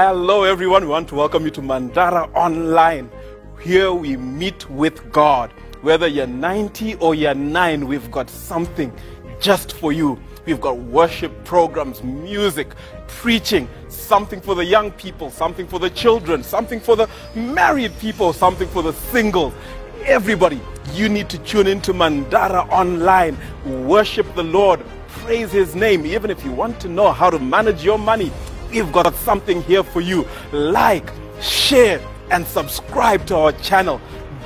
Hello everyone, we want to welcome you to Mandara Online. Here we meet with God. Whether you're 90 or you're 9, we've got something just for you. We've got worship programs, music, preaching, something for the young people, something for the children, something for the married people, something for the singles. Everybody, you need to tune into Mandara Online. Worship the Lord, praise His name. Even if you want to know how to manage your money, we've got something here for you. Like, share, and subscribe to our channel.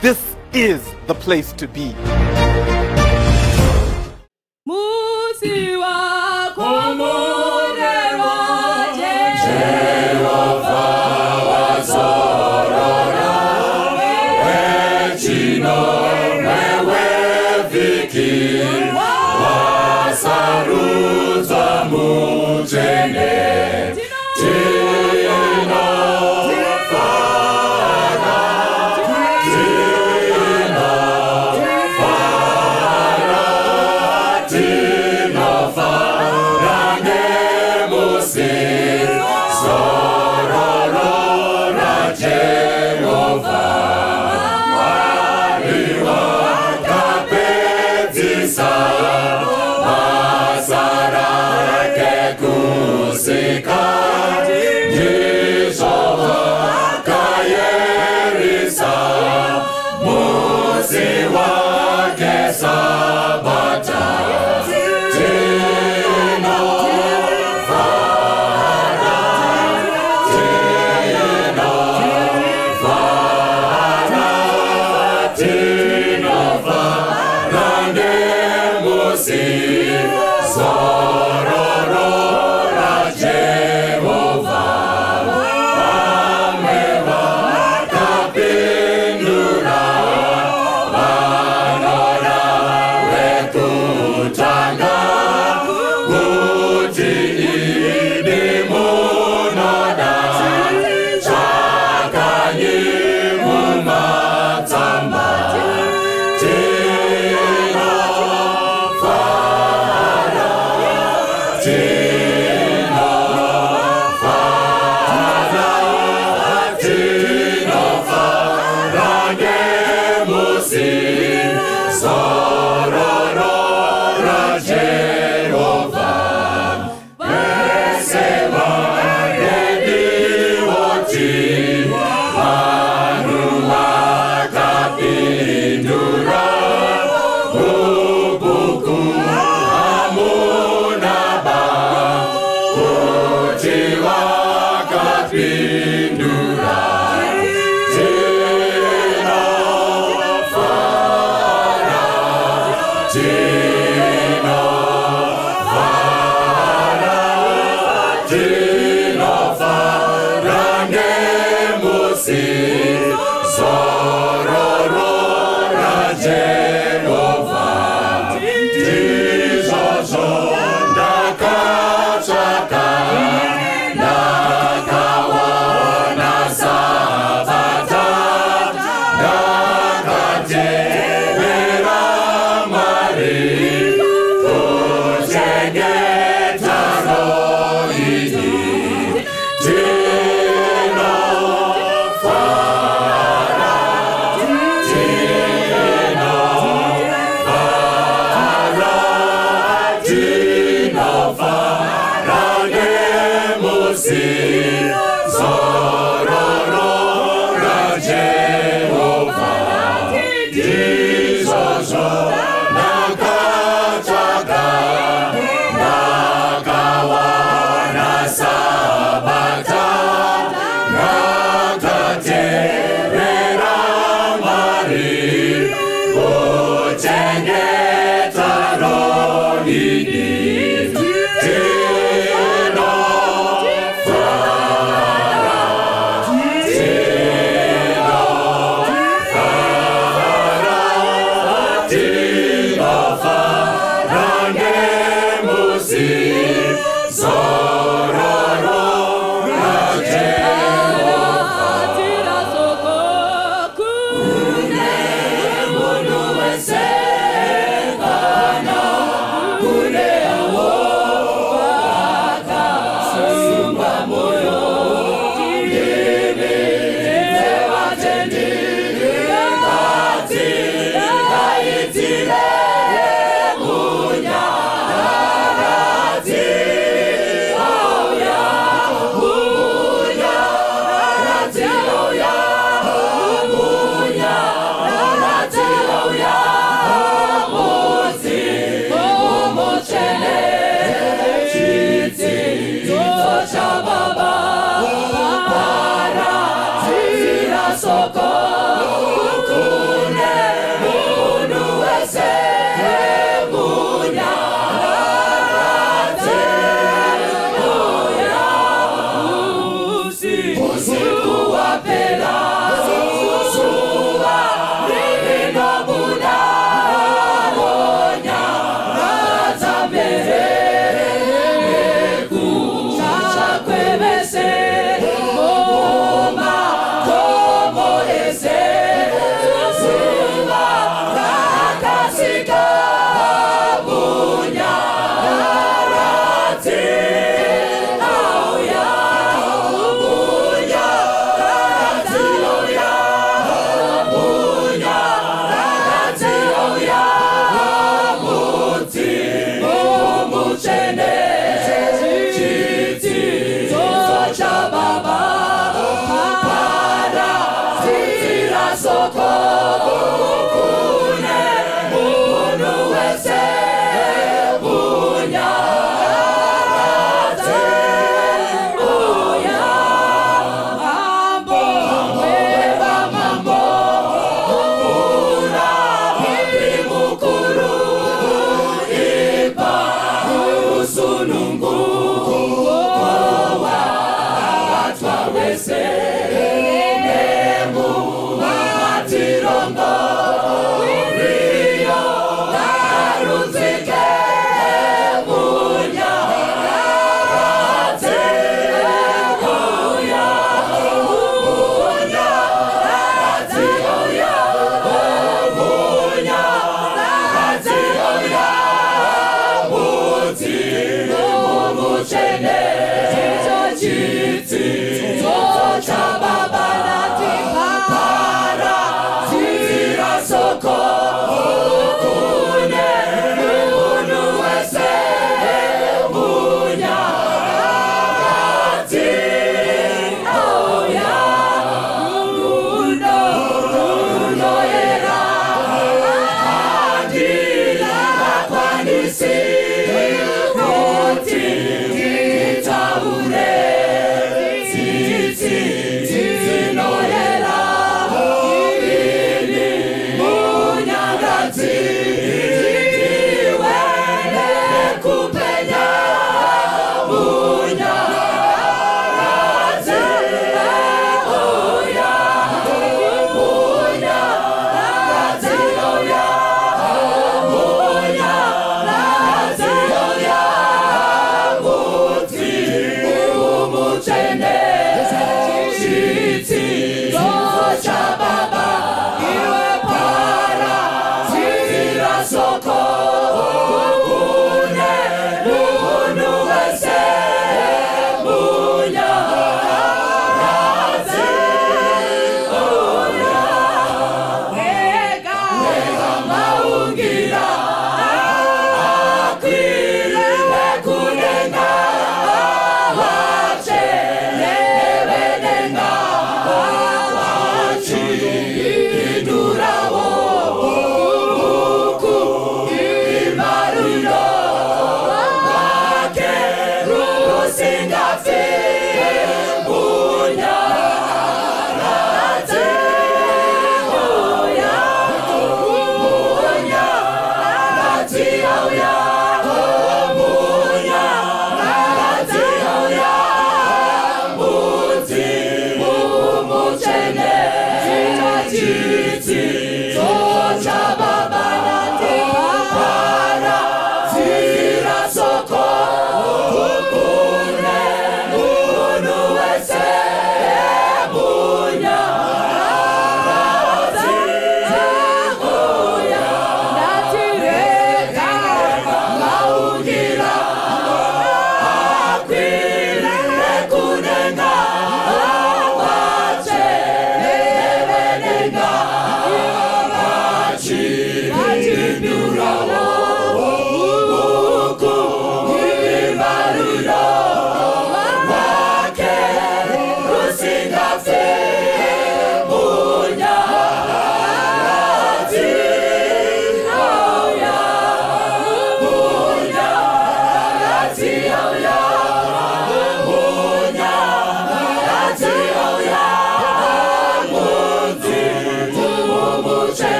This is the place to be.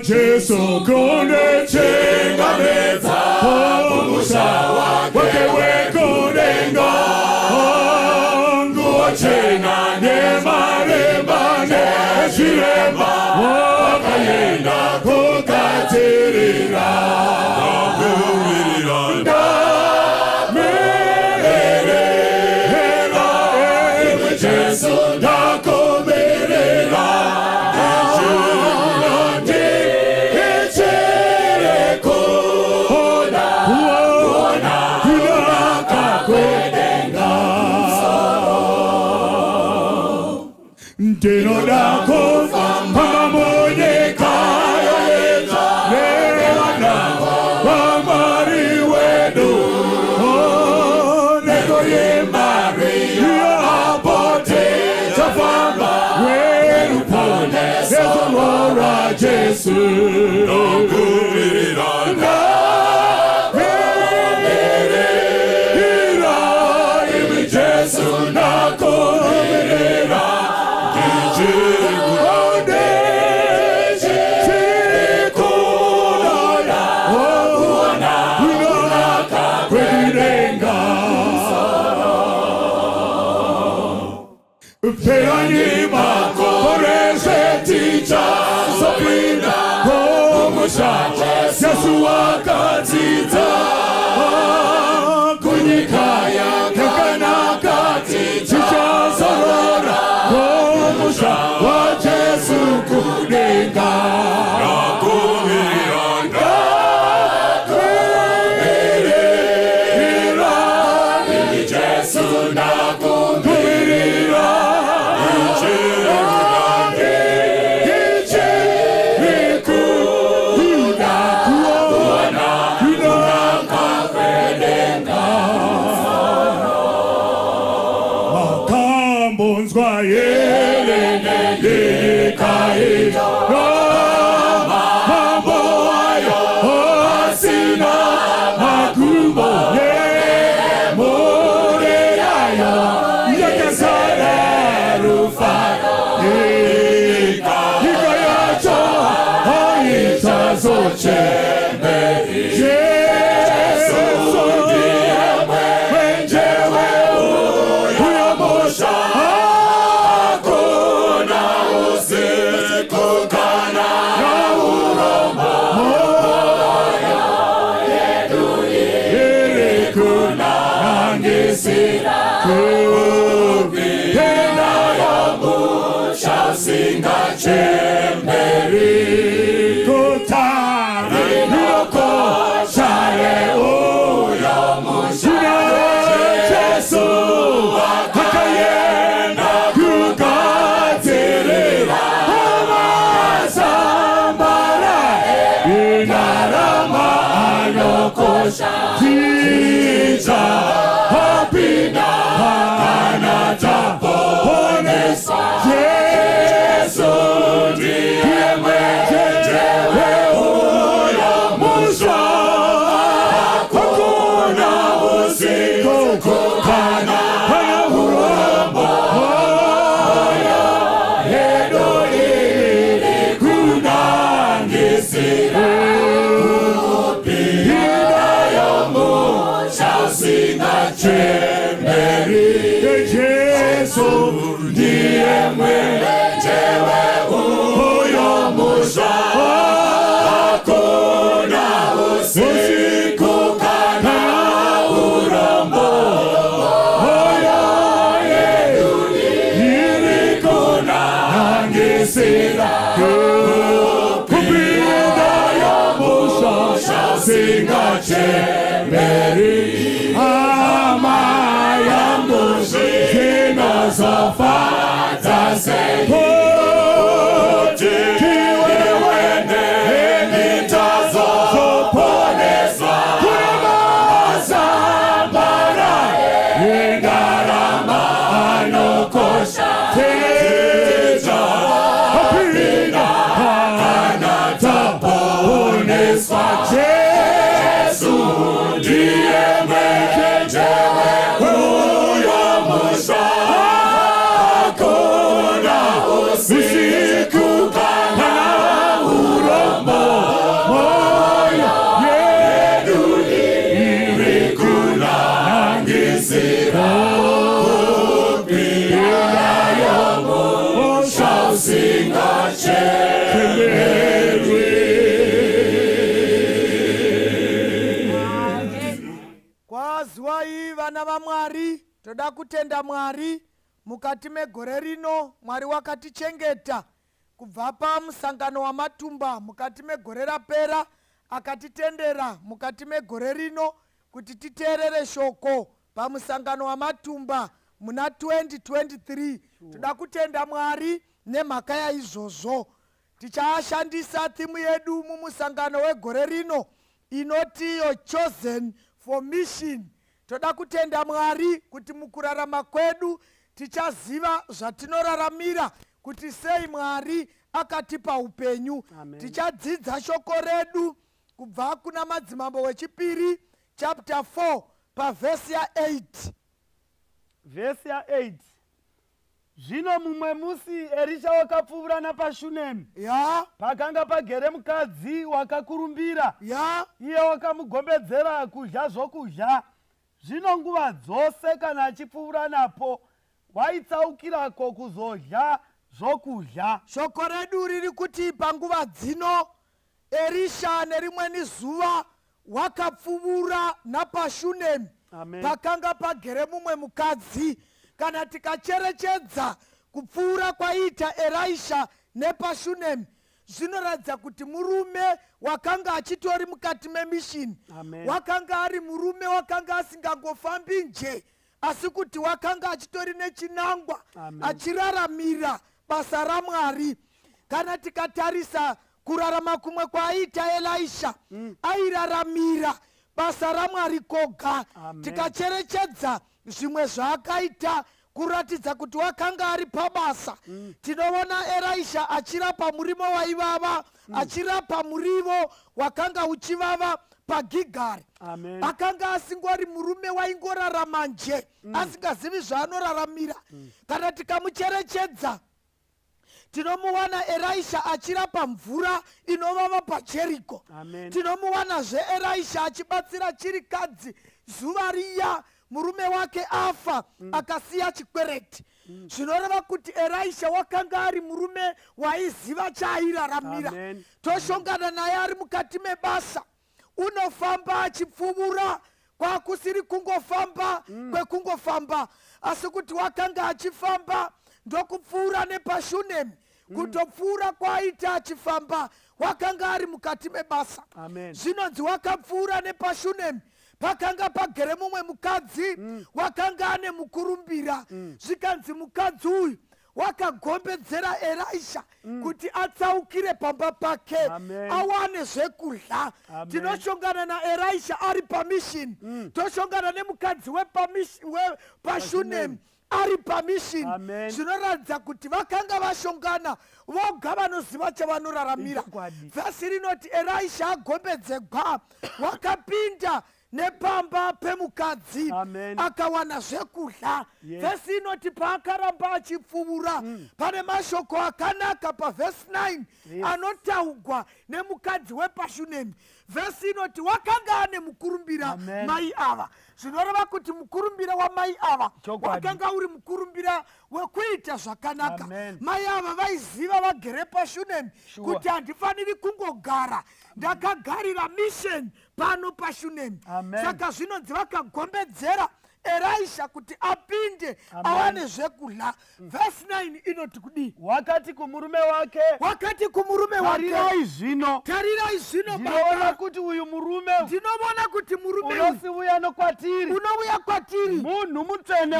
Jesu kune chenga meza Musa wake wekunenga Nguwa chenga ne maremba ne shiremba Wakayenda kukatirira Kumirira Merera Ewe Jesu nakumirira Dino da kufamba mwenye kaya leza Lewana wamari wedu Neko ye Maria apote Tafamba wedu pone Yesu wara Jesu Nokumirira ngisira kupinda yomusha singachemberi kutari loko shale uyo musha Yesu wakayenda kukatirira amazambara inarama anokosha Tija hapina kanata ponesa Yesu ndiye mwenyewe uyo musha hakuna usiku kukana urombo oyo yedo ili kunangisira Singachemberi Yesu ndiye mwenyewe uyo musha hakuna usiku kana urombo oyo yedu ili kunangisira kupinda yo musha Singachemberi Zofata se kiwe wende nitazo ponesa mazambara ingarama anokosha teja apina anata ponesa Yesu ndiye mwenyewe uyo musha usiku kana urombo moyo yedu ili kunangisira kupinda yomusha singachemberi Kwazuwa iyi vana vaMwari toda kutenda Mwari mukati megore rino. Mwari wakatichengeta kubva pamusangano wamatumba mukati megore rapera, akatitendera mukati megore rino kuti titeerere shoko pamusangano wamatumba muna 2023. Toda kutenda Mwari nemhaka yaizvozvo. Tichashandisa thimu yedu mumusangano wegore rino inoti You're chosen for mission. Toda kutenda Mwari kuti mukurarama kwedu tichaziva zvatinoraramira kuti sei Mwari akatipa upenyu. Tichadzidza shoko redu kubva kuna madzimambo wechipiri chapter 4 pavhesi ya8. Vhesi ya8. Zvino mumwe musi Erisha wakapfuura napaShunemi. Pakanga pagere mukadzi wakakurumbira. Iye wakamugombedzera kudya zvokudya. Zvino nguva dzose kana achipfuura napo waitsaukirako kuzodya zvokudya. Shoko redu riri kuti panguva dzino Erisha nerimweni zuva wakapfuura napaShunemi. Pakanga pagere mumwe mukadzi. Kana tikacherechedza kupfuura kwaita Elisha nepaShunemi, zvinoratidza kuti murume wakanga achitori mukati memishini. Wakanga ari murume wakanga asingangofambi nje, asi kuti wakanga achitori nechinangwa achiraramira basa raMwari. Kana tikatarisa kurarama kumwe kwaita Elisha, airaramira basa raMwari koga. Tikacherechedza zvimwe zvaakaita kuratidza kuti wakanga ari pabasa. Tinoona Elisha achirapa murimo waivava, achirapa murivo wakanga uchivava paGigari. Akanga asingori murume waingorarama nje, asingazivi zvaanoraramira. Kana tikamucherechedza tinomuwana Elisha achirapa mvura inovava paJeriko. Tinomuwanazve Elisha achibatsira chirikadzi zuva riya murume wake afa akasiya chikwereti. Zvinoreva kuti Elisha wakanga ari murume waiziva chaairaramira. Toshongana naye ari mukati mebasa, unofamba achipfuura kwakusiri kungofamba kwekungofamba asi kuti wakanga achifamba ndokupfuura nepashunemi kutopfuura kwaita achifamba wakanga ari mukati mebasa zvinonzi wakapfuura nepashunemi pakanga pagere mumwe mukadzi wakanga ane mukurumbira zvikanzi mukadzi uyu wakagombedzera Elisha kuti atsaukire pamba pake awane zvekudya. Tinoshongana na Elisha ari pamishini, toshongana nemukadzi wepashunemi ari pamishini. Zvinoratidza kuti vakanga vashongana voga vanoziva chavanoraramira. Vhasi rinoti Elisha agombedzegwa wakapinda nepamba pemukadzi akawana zvekudya. Vhesi inoti paakaramba achipfuura pane mashoko akanaka pavhesi 9 anotaugwa nemukadzi wepashunemi. Vhesi inoti wakanga ane mukurumbira mai ava. Zvinoreva kuti mukurumbira wamai ava wakanga uri mukurumbira wekuita zvakanaka. Mai ava vaiziva vagere pashunemi kuti handifaniri kungogara ndakagarira mission pano pashunemi. Saka zvinonzi vakagombedzera Elisha kuti apinde awane zvekudya. Vhesi 9 inoti kudii? Wakati kumurume wake, tarirai zvino ndinoona kuti uyu murume unosiuya nokwatiri unouya kwatiri munhu mutsvene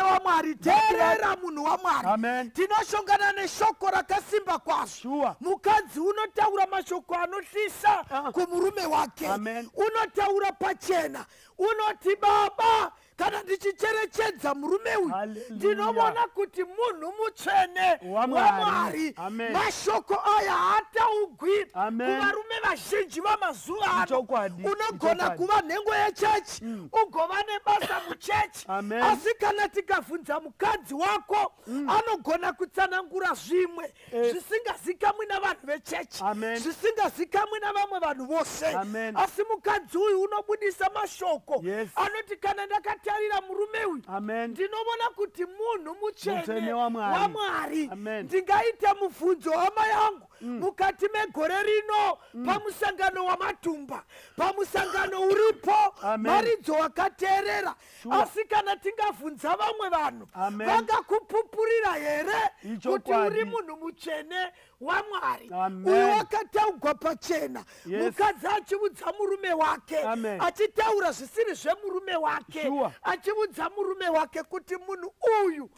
waMwari. Teerera munhu waMwari. Tinoshongana neshoko rakasimba kwazvo. Mukadzi unotaura mashoko anohlisa kumurume wake. Unotaura pachena unoti baba kana ndichicherechedza murume uyu ndinoona kuti munhu mutsvene waMwari. Mashoko aya haataugwi kuvarume vazhinji vamazuva ano. Unogona kuva nhengo yechechi ugova nebasa muchechi, asi kana tikabvunza mukadzi wako anogona kutsanangura zvimwe zvisingazikamwi navanhu vechechi, zvisingazikamwi navamwe vanhu vose. Asi mukadzi uyu unobudisa mashoko anoti kana ndakatarira murume uyu ndinoona kuti munhu mutsvene waMwari. Ndingaita mubvunzo hama yangu mukati megore rino pamusangano wamatumba, pamusangano uripo maridzo wakateerera. Asi kana tingabvunza vamwe vanhu vangakupupurira here kuti uri munhu mutsvene waMwari? Uyu wakataugwa pachena, mukadzi achiudza murume wake achitaura zvisiri zvemurume wake, achiudza murume wake kuti munhu uyu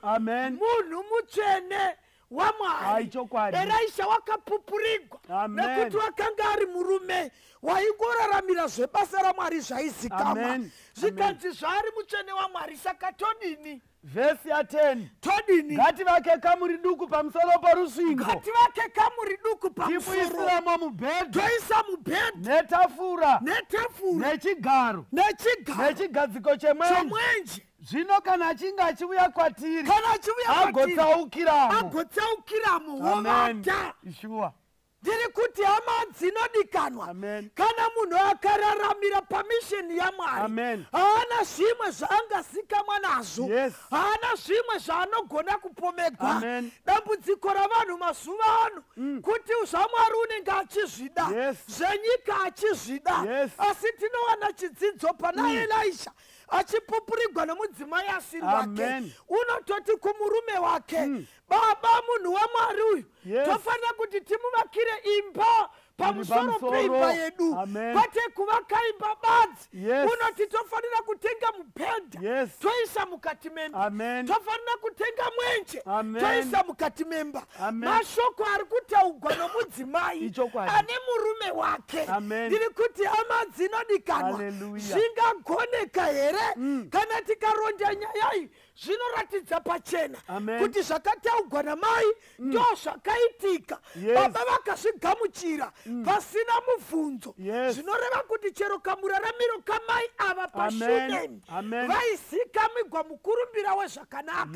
munhu mutsvene waMwari. Elisha wakapupurigwa nekuti wakanga ari murume waingoraramira zvebasa raMwari zvaizikamwa. Zvikanzi zvaari mutsvene waMwari, saka todini? Vhesi ya 10 todini? Ngativake kamuri duku pamusoro porusvingo, ngativake kamuri duku pamusoro, tipuisiramo mubhedha, toisa mubhedha netafura nechigadziko chemwenje. Zvino kana achinge achiuya kwatiri agotsaukiramo wovata. Ndiri kuti hama dzinodikanwa, kana munhu akararamira pamisheni yaMwari haana zvimwe zvaangazikamwa nazvo, haana zvimwe zvaanogona kupomegwa. Dambudziko ravanhu mazuva ano kuti zvaMwari unenge achizvida, zvenyika achizvida. Asi tinowana chidzidzo pana Elisha achipupurigwa nomudzimai asiri wake. Unototi kumurume wake, baba munhu waMwari uyu tofanira kuti timuvakire imba pamusoro peimba yedu, kwete kuvaka imba badzi. Unoti tofanira kutenga mubhedha toisa mukati memba, tofanira kutenga mwenje toisa mukati memba. Mashoko ari kutaugwa nomudzimai ane murume wake. Ndiri kuti hama dzinodikanwa, zvingagoneka here kana tikaronda nyaya iyi? Zvinoratidza pachena kuti zvakataugwa namai ndo zvakaitika. Baba vakazvigamuchira pasina mubvunzo. Zvinoreva kuti chero kamuraramiro kamai ava pashunemi vaizikamigwa mukurumbira wezvakanaka.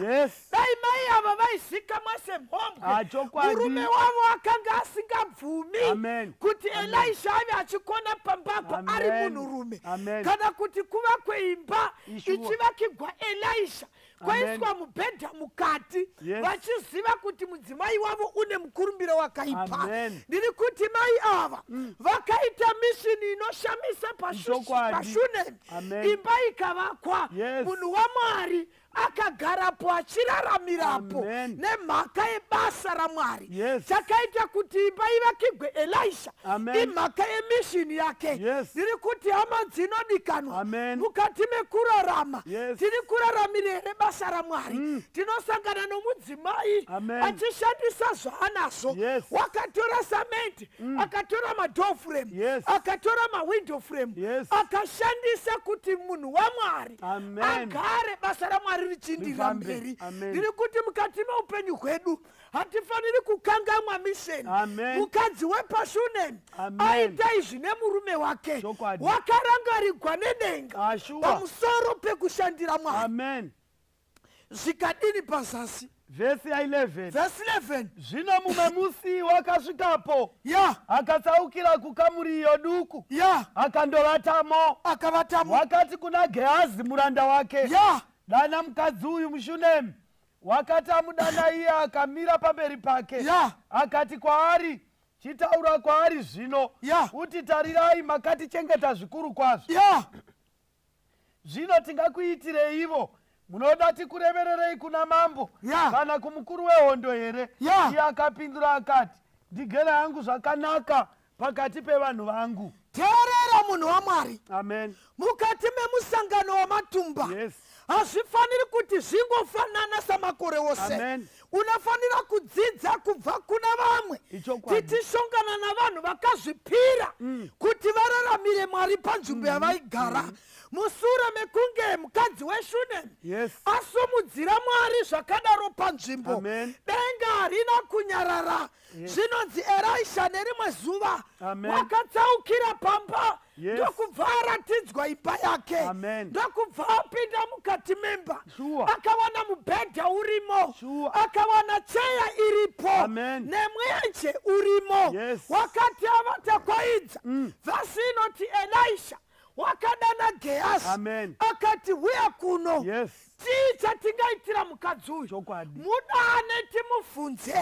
Dai mai ava vaizikamwa semhombwe, murume wavo akanga asingabvumi kuti Elisha ave achikona pambapa ari munhurume, kana kuti kuvakwe imba ichivakigwa Elisha kwaiswa mubhedha mukati vachiziva kuti mudzimai wavo une mukurumbiro wakaipa. Ndiri kuti mai ava vakaita mishini inoshamisa paShunemi. Imba ikavakwa, munhu waMwari akagarapo achiraramirapo nemhaka yebasa raMwari. Chakaita kuti imba ivakigwe Elisha imhaka yemishini yake. Ndiri kuti hama dzinodikanwa mukati mekurarama tiri kuraramira here basa raMwari. Tinosangana nomudzimai achishandisa zvaanazvo. Wakatora samende, akatora madoor frame, akatora mawindow frame, akashandisa kuti munhu waMwari agare basa raMwari richindira mberi. Ndiri kuti mukati meupenyu hwedu hatifaniri kukangamwa misheni. Mukadzi wepaShunemi aita izvi nemurume wake, wakarangarigwa nedenga pamusoro pekushandira Mwari. Zvikadini pazasi? Verse 11. Verse 11. Zvino mumwe musi wakasvikapo akatsaukira kukamuri iyo duku akandovatamo. Wakati kuna Gehazi muranda wake, dana mukadzi uyu muShunemi. Wakati amudana iye akamira pamberi pake, akati kwaari, chitaura kwaari zvino, uti tarirai makatichengeta zvikuru kwazvo. Zvino tingakuitirei ivo? Munoda tikurevererei kuna mambo kana kumukuru wehondo here? Iye akapindura akati, ndigere hangu zvakanaka pakati pevanhu vangu. Teerera munhu waMwari. Amen. Mukati memusangano wamatumba hazvifaniri kuti zvingofanana samakore ose. Unofanira kudzidza kubva kuna vamwe. Titishongana navanhu vakazvipira kuti vararamire Mwari panzvimbo yavaigara. Mushure mekunge mukadzi weShunemi asumudzira Mwari zvakadaro panzvimbo, denga harina kunyarara. Zvinonzi Elisha nerimwe zuva wakatsaukira pamba, ndokubva aratidzwa imba yake, ndokubva apinda mukati memba, akawana mubhedha urimo, akawana cheya iripo, nemwenje urimo. Wakati avata kwaidza, vhasi inoti Elisha wakadana Gehazi akati, uya kuno. Chii chatingaitira mukadzi uyu? Mudane timubvunze.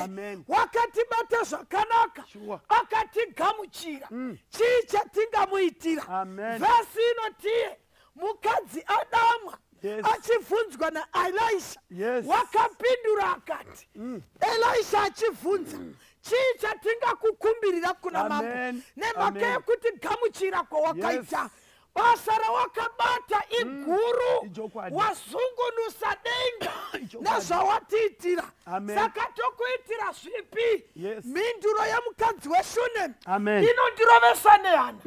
Wakatibata zvakanaka, akatigamuchira. Chii chatingamuitira? Vhasi inoti mukadzi adamwa achibvunzwa naElisha, wakapindura akati, Elisha achibvunza, chii chatingakukumbirira kuna mambo nemhaka yekuti gamuchira kwawakaita? Basa rawakabata iguru, wazungunusa denga nezvawatiitira. Saka tokuitira zvipi? Minduro yemukadzi weShunemi inondirovesa nehana.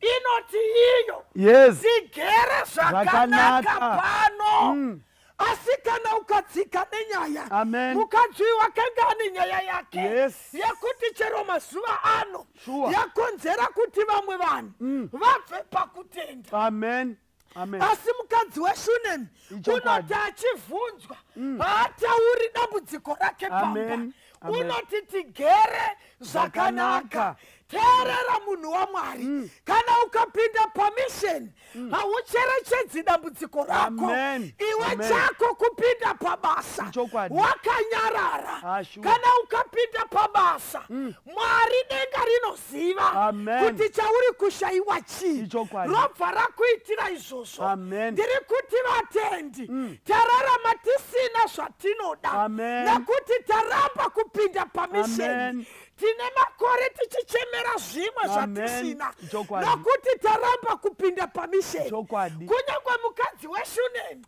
Inoti iyo zigere zvakanaka pano. Asi kana ukadzika nenyaya, mukadzi uyu wakanga ane nyaya yake yekuti chero mazuva ano yakonzera kuti vamwe vanhu vabve pakutenda. Asi mukadzi weShunemi unoti achibvunzwa haatauri dambudziko rake pamba, unoti tigere zvakanaka. Teerera munhu waMwari, kana ukapinda pamisheni haucherechedzi dambudziko rako. Iwe chako kupinda pabasa wakanyarara. Kana ukapinda pabasa, Mwari denga rinoziva kuti chauri kushayiwa chii, robva rakuitira izvozvo. Ndiri kuti vatendi, tararama tisina zvatinoda nekuti taramba kupinda pamisheni. Tine makore tichichemera zvimwe zvatisina nokuti taramba kupinda pamisheni. Kunyangwe mukadzi weShunemi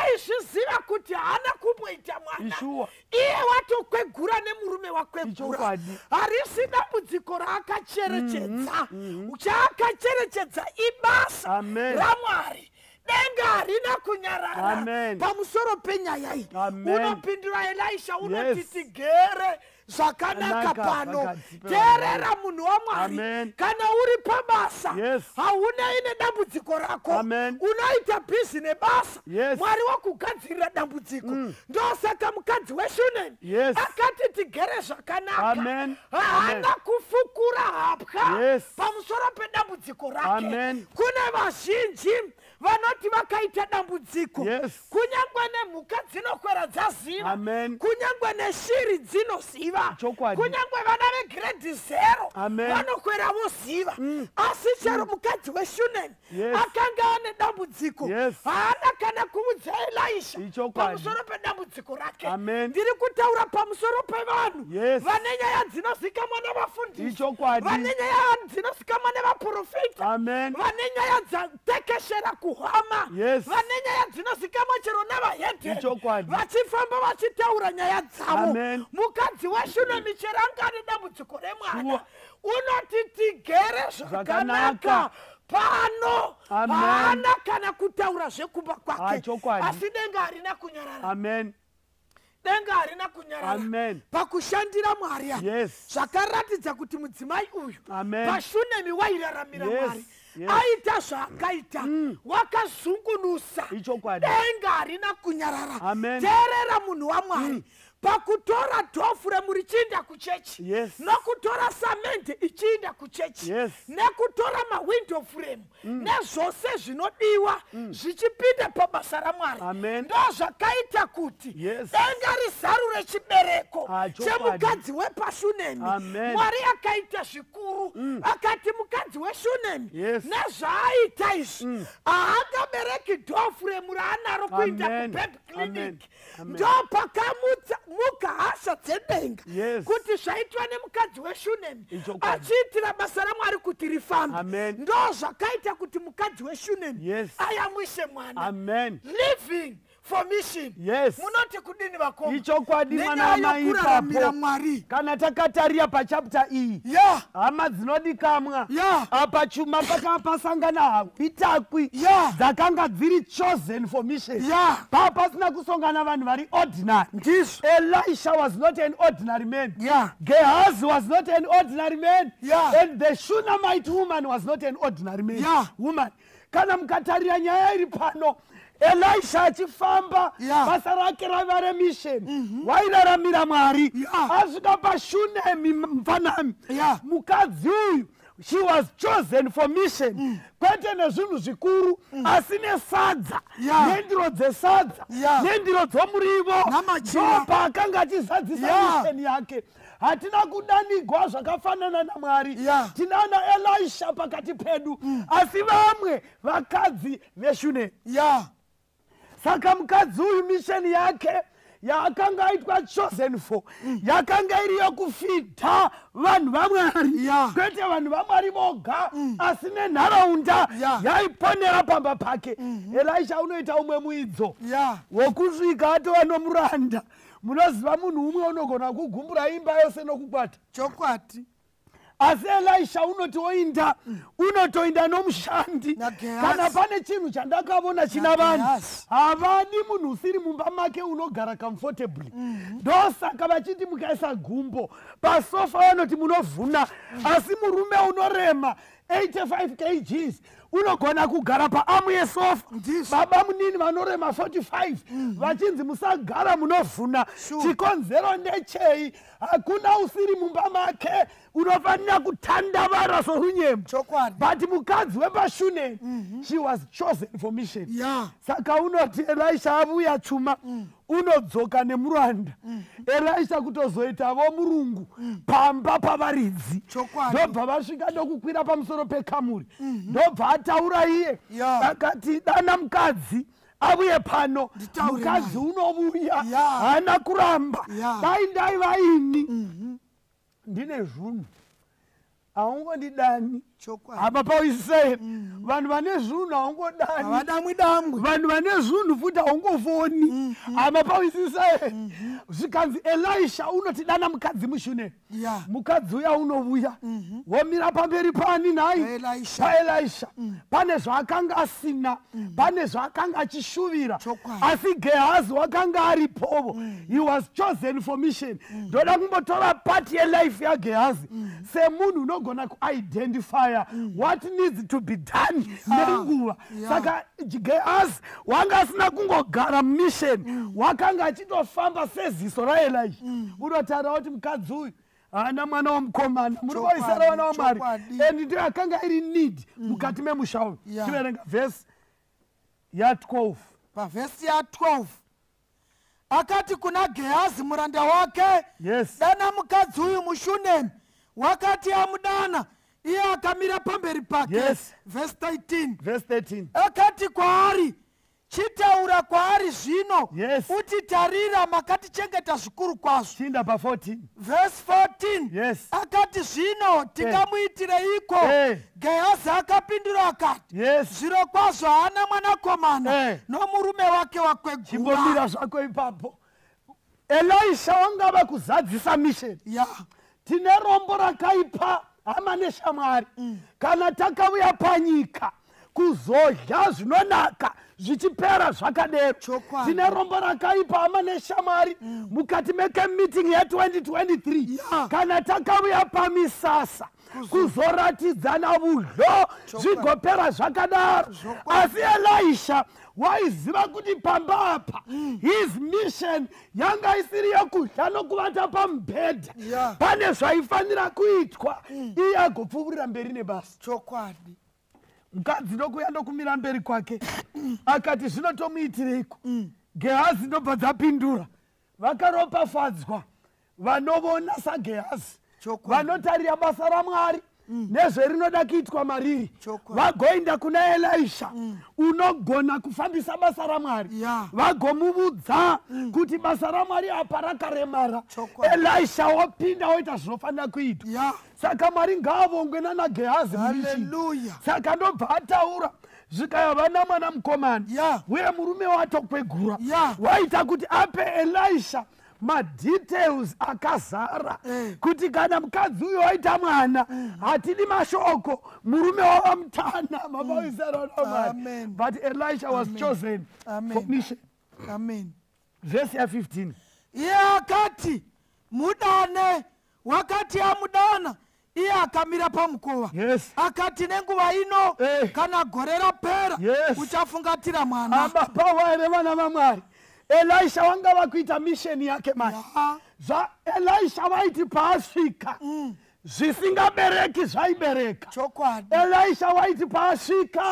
aizviziva kuti haana kumboita mwana, iye watokwegura nemurume wakwegura. Harisi dambudziko raakacherechedza. Chaakacherechedza ibasa raMwari. Denga harina kunyarara pamusoro penyaya iyi. Unopindura Elisha unoti tigere zvakanaka pano. Teerera munhu waMwari. Kana uri pabasa haunei nedambudziko rako, unoita bhizi nebasa, Mwari wakugadzirira dambudziko. Ndosaka mukadzi weShunemi akati tigere zvakanaka, haana kufukura hapwa pamusoro pedambudziko rake. Kune vazhinji vanoti vakaita dambudziko, kunyangwe nemhuka dzinokwera dzaziva, kunyangwe neshiri dzinoziva, kunyangwe vana vegrade 0 vanokwera voziva. Asi chero mukadzi weShunemi akanga ane dambudziko, haana kana kuudza Elisha pamusoro pedambudziko rake. Ndiri kutaura pamusoro pevanhu vane nyaya dzinozikamwa nevafundisi, vane nyaya dzinozikamwa nevaprofita, vane nyaya dzatekeshera kuhama, vane nyaya dzinozikamwa chero nevahedheni, vachifamba vachitaura nyaya dzavo. Mukadzi weShunemi chero anga ane dambudziko remwana, unoti tigere zvakanaka pano, haana kana kutaura zvekumba kwake. Asi denga harina kunyarara. Denga harina kunyarara pakushandira Mwari. Zvakaratidza kuti mudzimai uyu paShunemi wairaramira Mwari, aita zvaakaita, wakazungunusa, denga harina kunyarara. Teerera munhu waMwari, pakutora dhofuremu richiinda kuchechi, nokutora samende ichiinda kuchechi, nekutora mawindow frame nezvose zvinodiwa zvichipinda pabasa raMwari, ndo zvakaita kuti denga rizarure chibereko chemukadzi wepaShunemi. Mwari akaita zvikuru, akati mukadzi weShunemi nezvaaita izvi haangabereki dhofuremu raanaro kuinda kubaby clinic. Ndo pakamutsa mukahasha dzedenga kuti zvaitwa nemukadzi weShunemi achiitira basa raMwari kuti rifambe. Ndo zvakaita kuti mukadzi weShunemi ayamwise mwana. Living for mission. Munoti kudini vakomba? Ichokwadi mwana mai ipapo. Kana takatarira pachapter iyi, hama dzinodikamwa apa chuma pakapasangana hapitakwi dzakanga dziri chosen for mission. Pasina kusongana vanhu vari ordinary. Elisha was not an ordinary man. Gehazi was not an ordinary man. And the Shunammite woman was not an ordinary man. Woman. Kana mukatarira nyaya iri pano, Elisha achifamba basa rake rava remission, wairaramira Mwari, asvika paShunemi mfanami, mukadzi uyu, she was chosen for mission. Kwete nezvinhu zvikuru, asi nesadza, nendiro dzesadza, nendiro dzomurivo, ndopa akanga achizadzisa mission yake. Hatina kudanigwa zvakafanana naMwari. Tinana Elisha pakati pedu, asi vamwe vakadzi veShunemi. Saka mukadzi uyu mission yake yaakanga aitwa chosen for, yakanga iri yokufidha vanhu vaMwari, kwete vanhu vaMwari voga, asi nenharaunda yaiponera pamba pake. Elisha unoita umwe muidzo wokusvika atova nomuranda. Munoziva munhu umwe unogona kugumbura imba yose nokukwata. Chokwati. Asi Elisha unoti oinda, unotoinda nomushandi. Kana pane chinhu chandakavona china vanhu, havadi munhu usiri mumba make unogara comfortably. Ndosaka vachiti mukaisa gumbo pasofa vanoti munovhuna, asi murume unorema 85 kgs unogona kugara paamu yesofa. Baba munini vanorema 45 vachinzi musagara munovhuna. Chikonzero ndechei? Hakuna usiri mumba make unofanira kutandavara sorunyembo. But mukadzi wepaShunemi, she was chosen for mission. Saka unoti Elisha avuya chuma, unodzoka nemuranda. Elisha kutozoitavo murungu pamba pavaridzi. Ndobva vasvika ndokukwira pamusoro pekamuri. Ndobva ataura iye akati dana mukadzi avuye pano. Mukadzi unovuya hana kuramba. Dai ndaiva ini ndine zvinhu haungondidani apa pauisise vanhu vane zvinhu haungodani vanhu vane zvinhu futi haungofoni apa pauisise zvikanzi Elisha unotidana mukadzi mushune mukadzi uya unovuya womira pamberi pani nhai paElisha pane zvaakanga asina pane zvaakanga achishuvira asi Gehazi wakanga aripovo he was chosen for mission ndoda kumbotora pati yelife yaGehazi semunhu unogona kuidentify what needs to be done nenguva saka Gehazi wanga asina kungogara mission wakanga achitofamba seziso raElisha unotaura kuti mukadzi uyu haana mwana wamukomana muri kuisara vana vaMwari and ndiyo akanga iri need mukati memusha uyu tiverenga vhesi ya12 pavhesi ya12 akati kuna Gehazi muranda wake dana mukadzi uyu mushunemi wakati amudana iye akamira pamberi pake vhesi 13 akati kwaari chitaura kwaari zvino uti tarira makatichengeta zvikuru kwazvo chinda pa14 vhesi 14 akati zvino tingamuitireiko Gehazi akapindura akati zviro kwazvo haana mwanakomana nomurume wake wakwegura chimbomira zvako ipapo Elisha wangava kuzadzisa mission tine rombo rakaipa hama neshamwari kana takauya panyika kuzodya zvinonaka zvichipera zvakadero tine rombo rakaipa hama neshamwari mukati meeting ya2023 kana takauya pamisasa kuzoratidzana vudlo zvigopera zvakadaro asi Elisha waiziva kuti pamba apa his mission yanga isiri yokudya nokuvata pamubhedha pane zvaifanira kuitwa iye agopfuurira mberi nebasa chokwadi mukadzi ndokuya ndokumira mberi kwake akati zvinotomuitireiko Gehazi ndobva dzapindura vakaropafadzwa vanovona saGehazi vanotarira basa raMwari nezverinoda kuitwa mariri vagoenda kuna Elisha unogona kufambisa basa raMwari vagomuvudza kuti basa raMwari apa rakaremara Elisha wopinda woita zvinofanira kuitwa saka Mwari ngaavongwe nana Gehazi saka ndobva ataura zvikaya vana mwana mukomana uye murume watokwegura waita kuti ape Elisha madetails akazara kuti kana mukadzi uyo waita mwana hatidi mashoko murume wavamutana mavaisaranaMwari but Elisha was chosen for mission. Verse 15 iye akati mudane wakati amudana iye akamira pamukova akati nenguva ino kana gore rapera uchafungatira mwana amapawa ere vana vaMwari Elisha wanga vakuita mission yake mai Elisha vaiti paasvika zvisingabereki zvaibereka Elisha waiti paasvika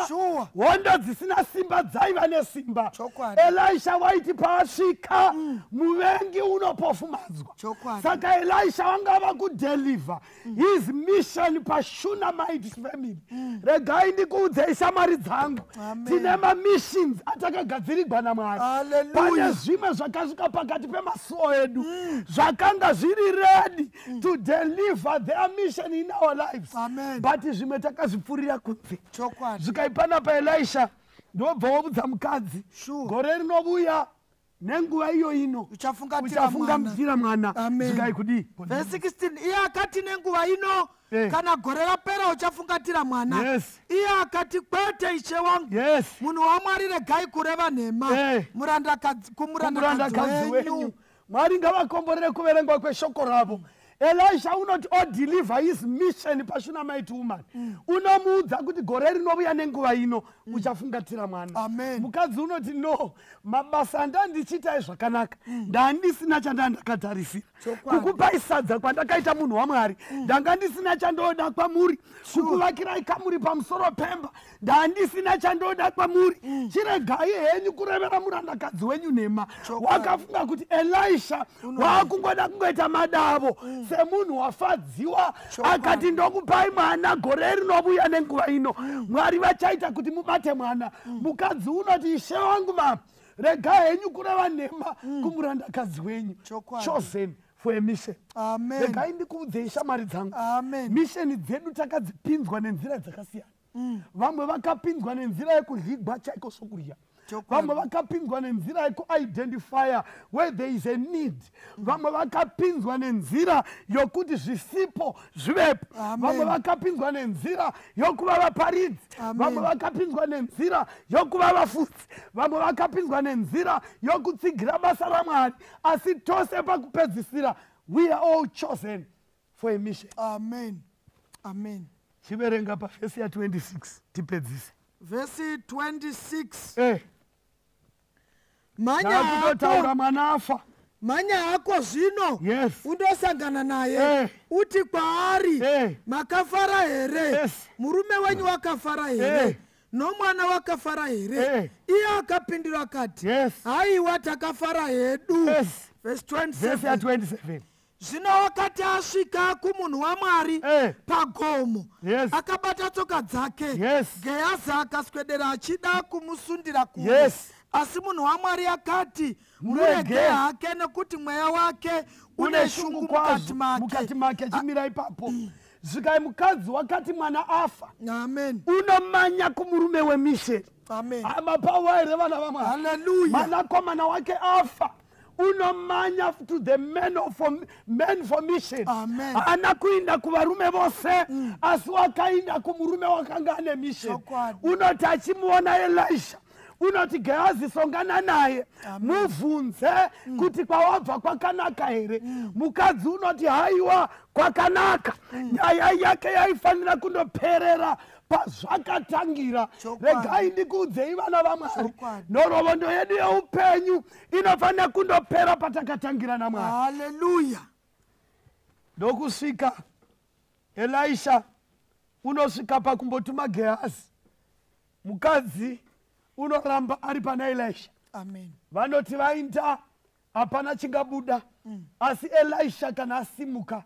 hondo dzisina simba dzaiva nesimba Elisha waiti paasvika muvengi unopofumadzwa saka Elisha wanga vakudeliver his mission paShunammite family regai ndikuudzei shamwari dzangu tine mamissions atakagadzirigwa naMwari pane zvimwe zvakasvika pakati pemasuo edu zvakanga zviri ready to deliver their mission in our lives but zvimwe takazvipfurira kunze zvikaipana paElisha ndobva wobudza mukadzi gore rinovuya nenguva iyo ino uchafungatira mwana zvikai kudii verse 16 iye akati nenguva ino kana gore rapera uchafungatira mwana iye akati kwete ishe wangu munhu waMwari regai kureva nhema kumurandakadzi wenyu Mwari ngavakomborere kuverengwa kweshoko ravo Elisha unoti odeliver his mission paShunammite woman unomuudza kuti gore rinovuya nenguva ino uchafungatira mwana mukadzi unoti no mabasa andandichiitai zvakanaka ndandisina chandandakatarisira kukupai sadza kwandakaita munhu waMwari ndanga ndisina chandoda kwamuri kukuvakirai kamuri pamusoro pemba ndandisina chandoda kwamuri chiregai henyu kurevera murandakadzi wenyu nhema wakafunga kuti Elisha waakungoda kungoita madavo semunhu wafadziwa akati ndokupai mwana gore rinovuya nenguva ino Mwari vachaita kuti mubate mwana mukadzi unoti ishe wangu mama regai henyu kureva nhema kumurandakadzi wenyu chosen for a mission. Amen. Regai ndikuudzei shamwari dzangu. Amen. Misheni dzedu takadzipinzwa nenzira dzakasiyana. Vamwe vakapinzwa nenzira yekuzvigwa chaiko sokurya. Vamwe vakapinzwa nenzira yekuidentifya where there is a need. Vamwe vakapinzwa nenzira yokuti zvisipo zvivepo. Vamwe vakapinzwa nenzira yokuva vaparidzi. Vamwe vakapinzwa nenzira yokuva vafudzi. Vamwe vakapinzwa nenzira yokutsigira basa raMwari. Asi tose pakupedzisira, we are all chosen for a mission. Amen. Amen. Chiverenga pavhesi ya 26 tipedzise. Vhesi 26. Nakutotaura mwana afa. Manya ako zvino. Yes. Undosangana naye. Uti kwaari. Makafara here. Yes. Murume wenyu wakafara here. Nomwana wakafara here. Iye akapindura akati. Yes. Haiwa takafara hedu. Yes. Verse 27. Vhesi ya 27. Zvino wakati asvika kumunhu waMwari pagomo, akabata tsoka dzake, Gehazi akaswedera achida kumusundira kure. Asi munhu waMwari akati, murege hake nekuti mweya wake une shungu mukati make. Achimira ipapo. Zvikai mukadzi wakati mwana afa. Amen. Unomanya kumurume wemisheni. Amen. Amapawa here vana vaMwari. Hallelujah. Mwanakomana wake afa. Unomanya to the men for mission. Amen. Anakuinda kuvarume vose, asi wakainda kumurume wakanga ane mission. Unoti achimuona Elisha, unoti Gehazi songana naye, muvhunze kuti kwawabva kwakanaka here. Mukadzi unoti haiwa kwakanaka. Nyaya yake yaifanira kundoperera pazvakatangira. Regai ndikuudzei vana vaMwari, nhoroondo yedu yeupenyu inofanira kundopera patakatangira naMwari. Haleluya. Ndokusvika Elisha unosvika pakumbotuma Gehazi. Mukadzi unoramba ari pana Elisha. Amen. Vanoti vainda hapana chingabuda. Asi Elisha kana asimuka,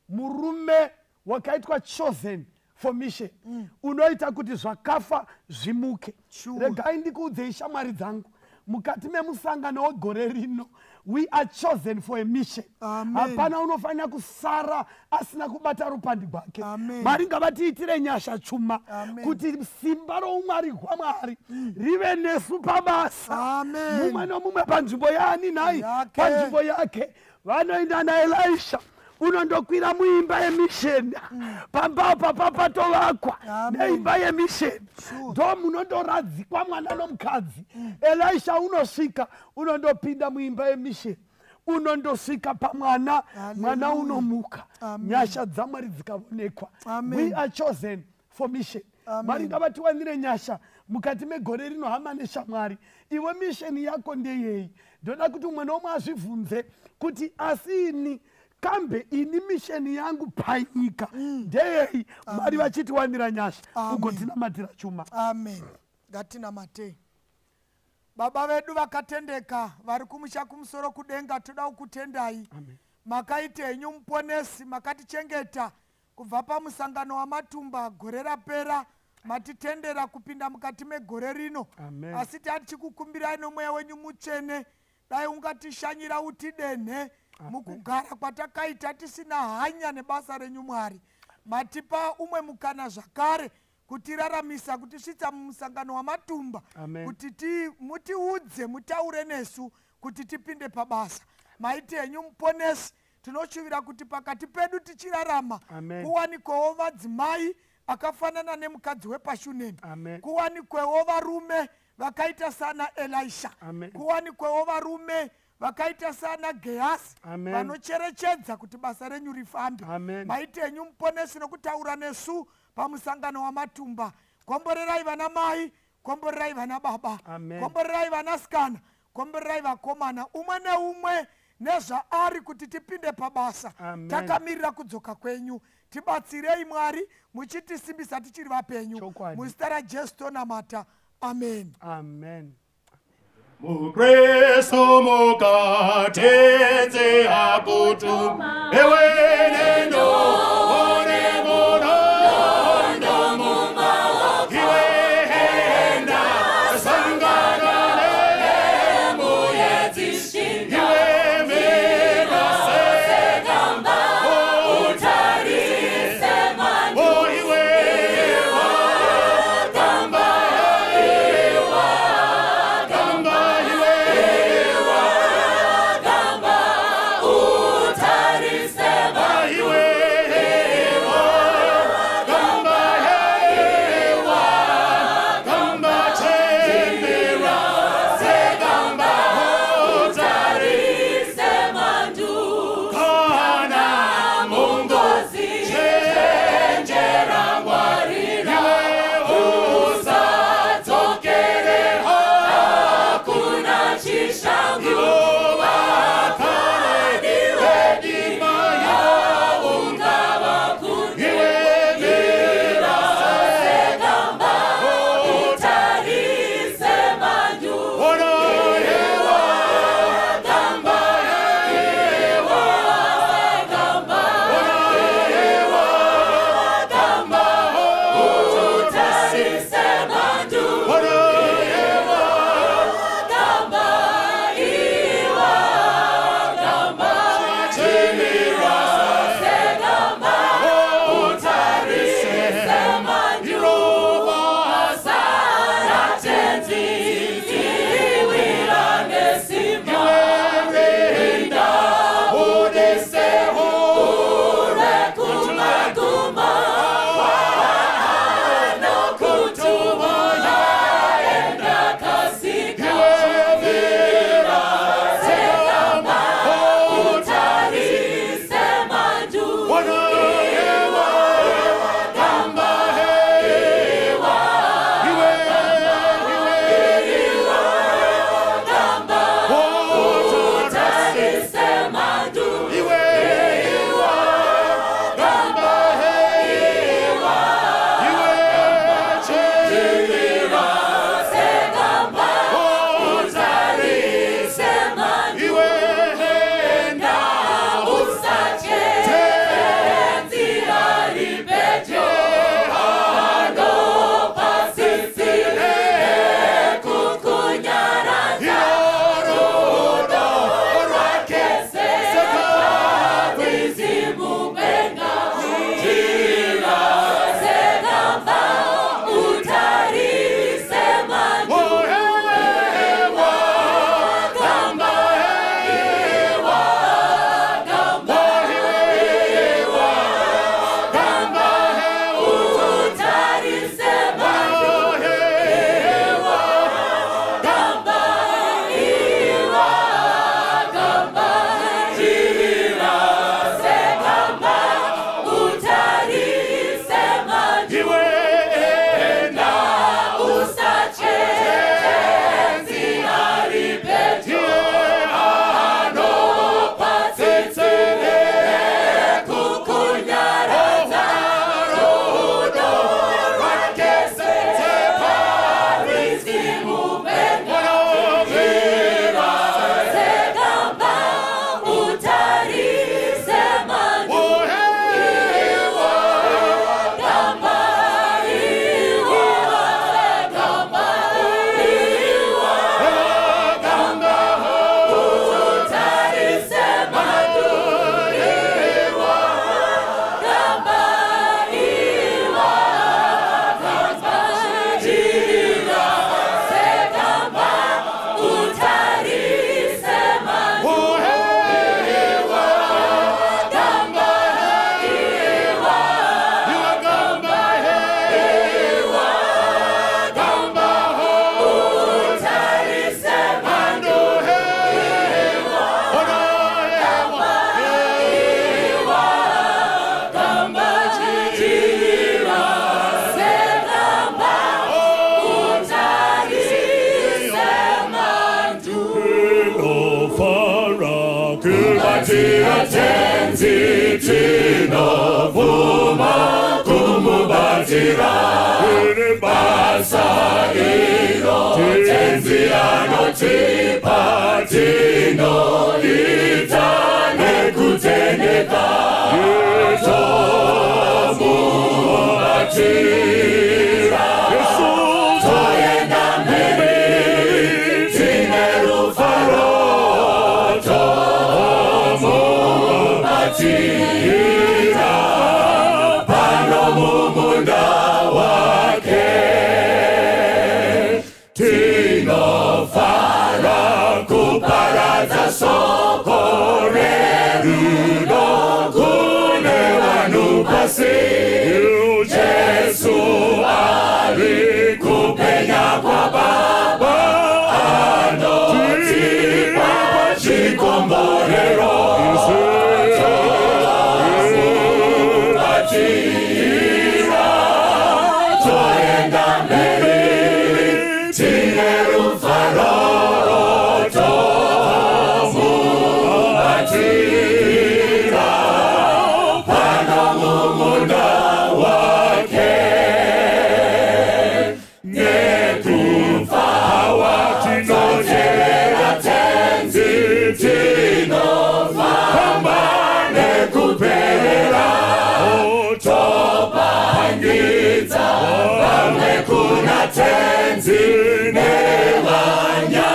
murume wakaitwa chosen for mission, unoita kuti zvakafa zvimuke. Regai ndikuudzei shamwari dzangu, mukati memusangano wegore rino, we are chosen for a mission. Hapana unofanira kusara asina kubata rupandi rwake. Mwari ngavatiitire nyasha chuma kuti simba roumwari hwaMwari rive nesu pabasa. Mumwe nomumwe panzvimbo yaani naye, panzvimbo yake. Vanoenda naElisha, unondokwira muimba yemisheni. Pambapa papatovakwa neimba yemisheni. Ndo munondoradzikwa mwana nomukadzi. Elisha unosvika, unondopinda muimba yemisheni. Unondosvika pamwana, mwana unomuka. Nyasha dzaMwari dzikavonekwa. We are chosen for mission. Mwari ngavatiwanire nyasha mukati megore rino. Hama neshamwari, iwe misheni yako ndeyei? Ndoda kuti umwe nomwe azvibvunze kuti asi ini kambe ini misheni yangu panyika ndeyei? Mwari vachitiwanira nyasha ugotinamatira chuma. Amen. Ngatinamatei. Baba vedu vakatendeka vari kumusha kumusoro kudenga, toda kukutendai. Makaite henyu muponesi, makatichengeta kubva pamusangano wamatumba gore rapera, matitendera kupinda mukati megore rino. Asi tichikukumbirai nomweya wenyu mutsvene, dai ungatishanyira utidenhe mukugara kwatakaita tisina hanya nebasa renyu Mwari. Matipa umwe mukana zvakare kutiraramisa, kutisvitsa mumusangano wamatumba, kuti mutiudze, mutaure nesu kuti tipinde pabasa. Maite henyu muponesi, tinoshuvira kuti pakati pedu tichirarama kuwanikwewo madzimai akafanana nemukadzi wepaShunemi, kuwanikwewo varume vakaita sana Elisha, kuwanikwewo varume vakaita sana Gehazi vanocherechedza kuti basa renyu rifambe. Maite henyu muponesi nokutaura nesu pamusangano wamatumba. Komborerai vana mai, komborerai vana baba, komborerai vanasikana, komborerai vakomana, umwe neumwe nezvaari kuti tipinde pabasa. Takamirira kudzoka kwenyu. Tibatsirei Mwari, muchitisimbisa tichiri vapenyu. Muzita raJesu tonamata. Amen. Amen. Mukristo mukatenze akutu ewenendo onemono ndomumba iwehenda sanganane muyezi iwe mirase kumbatia tenzi tinovuma kumubatira basa iro tenzi anotipa tino itane kutendeka tomubatira toyenda mbele tine rufaro tomubatira pano mumunda wake tinofara kuparaza soko rerudo kune vanu pasi Jesu alikupenya kwa Baba anotipa chikomborero tomubatira toenda mbele tine rufaro tomubatira pano mumunda wake nekufawa tinocherera tenzi tinofamba nekuperera topangidza pamwe kuna tenzi nevanyanga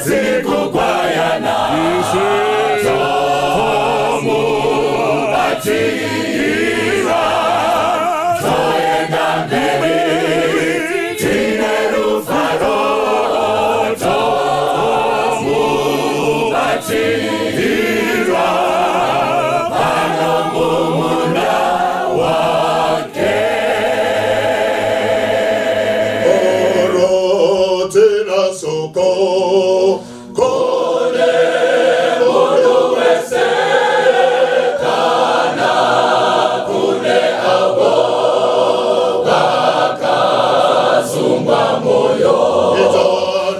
dzikugwayana tomubatira toenda mbele tine rufaro tomubatira pano mumunda wake orotina soko kone mundu wese kana kune abo wakasungwa moyo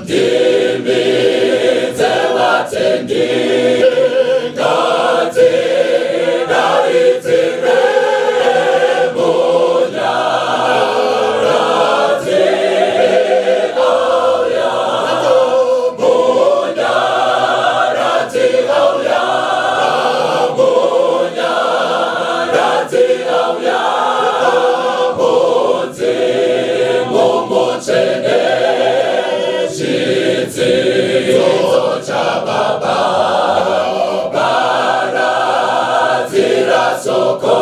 ndimidze vatendi ngati daidzire munyarati auya munyarati auya munyarati auya mudzi mumuchene chidzidzo cha Baba baradzira soko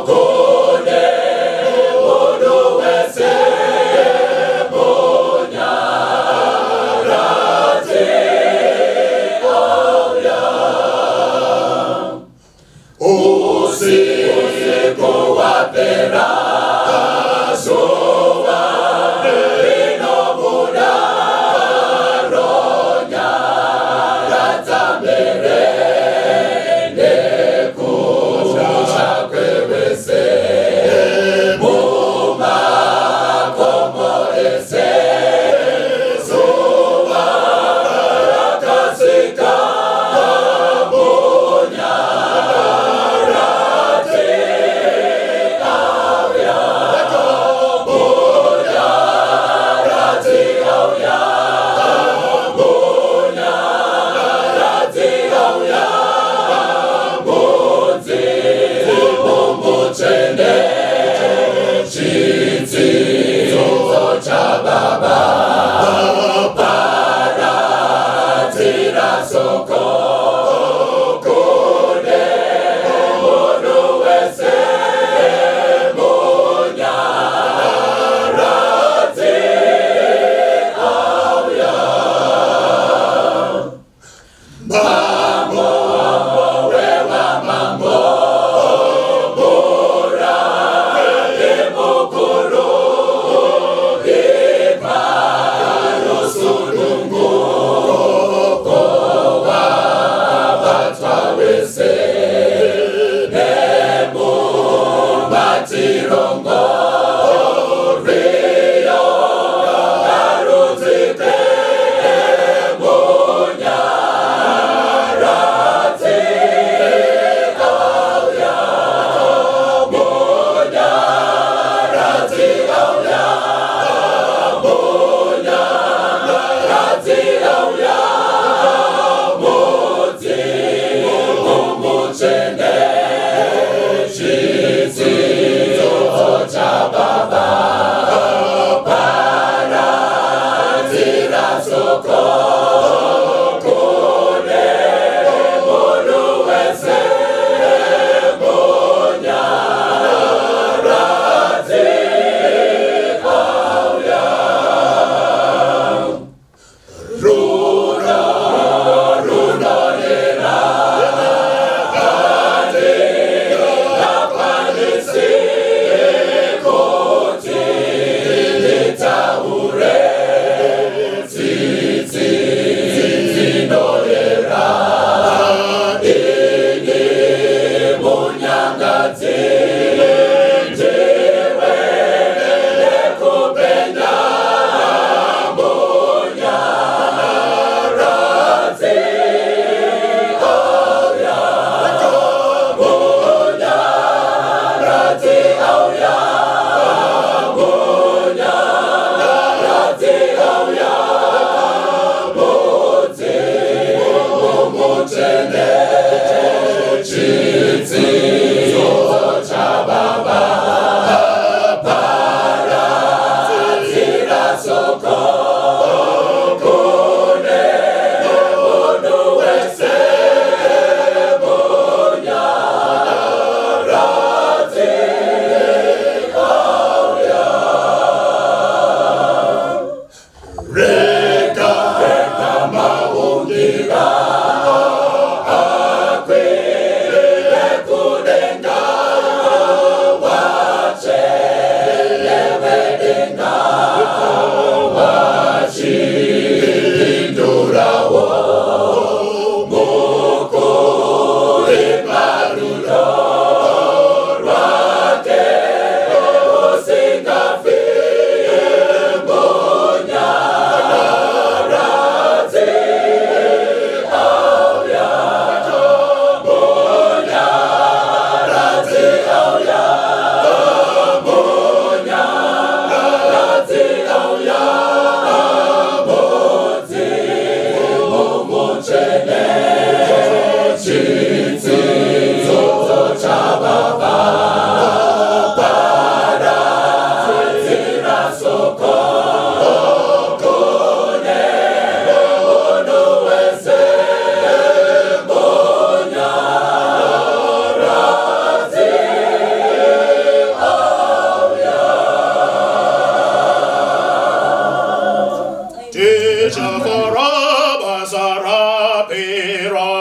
kune mundu wese munyarati auya usiku wapera zuva rinobuda Tisha for Abba Sarapira